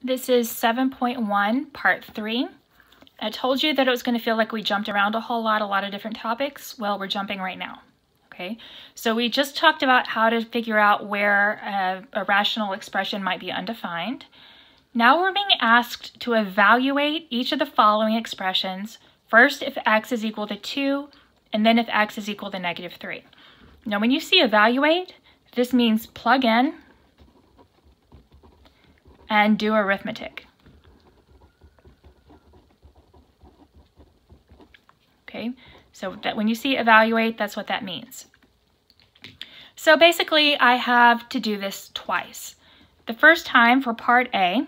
This is 7.1, part 3. I told you that it was going to feel like we jumped around a lot of different topics. Well, we're jumping right now. Okay, so we just talked about how to figure out where a rational expression might be undefined. Now we're being asked to evaluate each of the following expressions. First, if x is equal to 2, and then if x is equal to -3. Now when you see evaluate, this means plug in and do arithmetic. Okay, so that when you see evaluate, that's what that means. So basically, I have to do this twice. The first time for part A,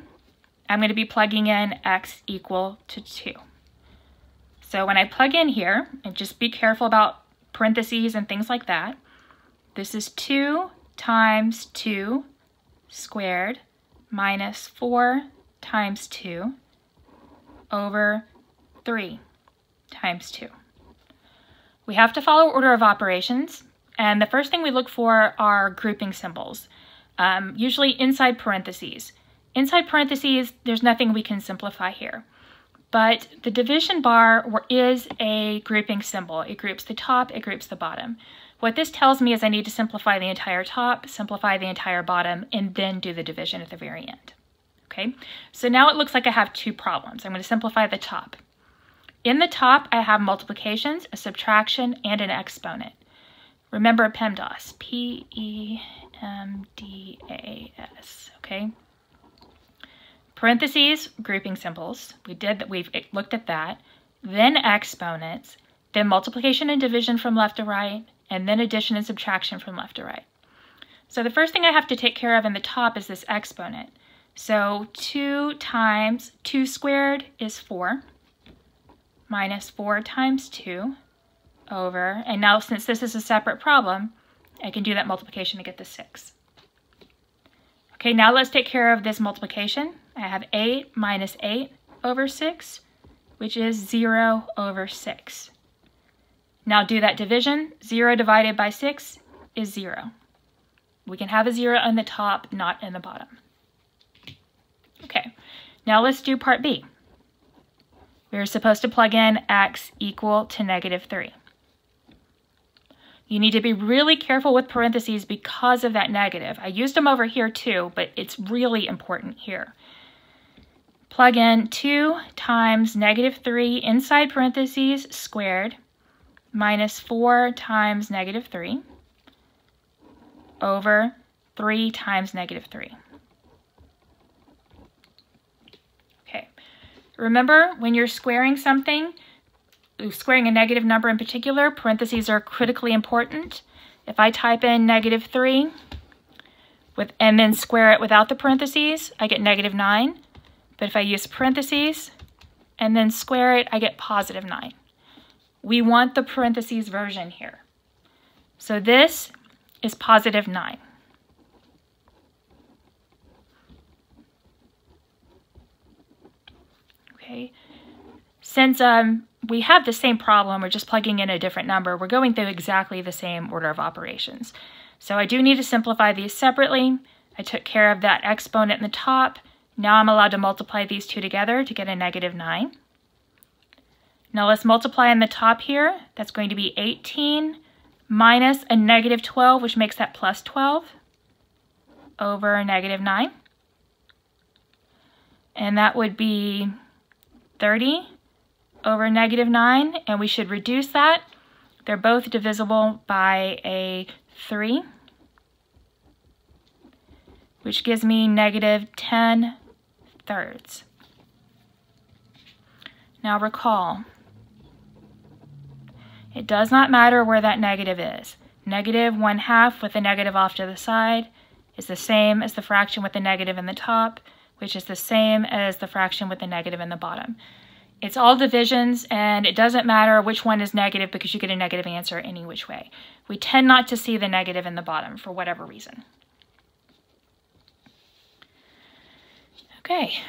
I'm going to be plugging in x equal to 2. So when I plug in here, and just be careful about parentheses and things like that, this is 2 times 2 squared minus 4 times 2 over 3 times 2. We have to follow order of operations, and the first thing we look for are grouping symbols, usually inside parentheses. Inside parentheses, there's nothing we can simplify here, but the division bar is a grouping symbol. It groups the top, it groups the bottom. What this tells me is I need to simplify the entire top, simplify the entire bottom, and then do the division at the very end. Okay, so now it looks like I have two problems. I'm going to simplify the top. In the top, I have multiplications, a subtraction, and an exponent. Remember PEMDAS, P-E-M-D-A-S, okay? Parentheses, grouping symbols. We've looked at that. Then exponents, then multiplication and division from left to right, and then addition and subtraction from left to right. So the first thing I have to take care of in the top is this exponent. So 2 times 2 squared is 4. Minus 4 times 2 over, and now since this is a separate problem, I can do that multiplication to get the 6. Okay, now let's take care of this multiplication. I have 8 minus 8 over 6, which is 0 over 6. Now do that division. 0 divided by 6 is 0. We can have a 0 on the top, not in the bottom. Okay, now let's do part B. We're supposed to plug in x equal to -3. You need to be really careful with parentheses because of that negative. I used them over here too, but it's really important here. Plug in 2 times -3 inside parentheses squared minus 4 times -3 over 3 times -3. Remember, when you're squaring something, squaring a negative number in particular, parentheses are critically important. If I type in -3 and then square it without the parentheses, I get -9. But if I use parentheses and then square it, I get +9. We want the parentheses version here. So this is +9. Okay. Since we have the same problem, we're just plugging in a different number, we're going through exactly the same order of operations. So I do need to simplify these separately. I took care of that exponent in the top. Now I'm allowed to multiply these two together to get a -9. Now let's multiply in the top here. That's going to be 18 minus a -12, which makes that +12 over -9. And that would be 30 over -9, and we should reduce that. They're both divisible by a 3, which gives me -10/3. Now recall, it does not matter where that negative is. -1/2 with a negative off to the side is the same as the fraction with the negative in the top, which is the same as the fraction with the negative in the bottom. It's all divisions, and it doesn't matter which one is negative because you get a negative answer any which way. We tend not to see the negative in the bottom for whatever reason. Okay.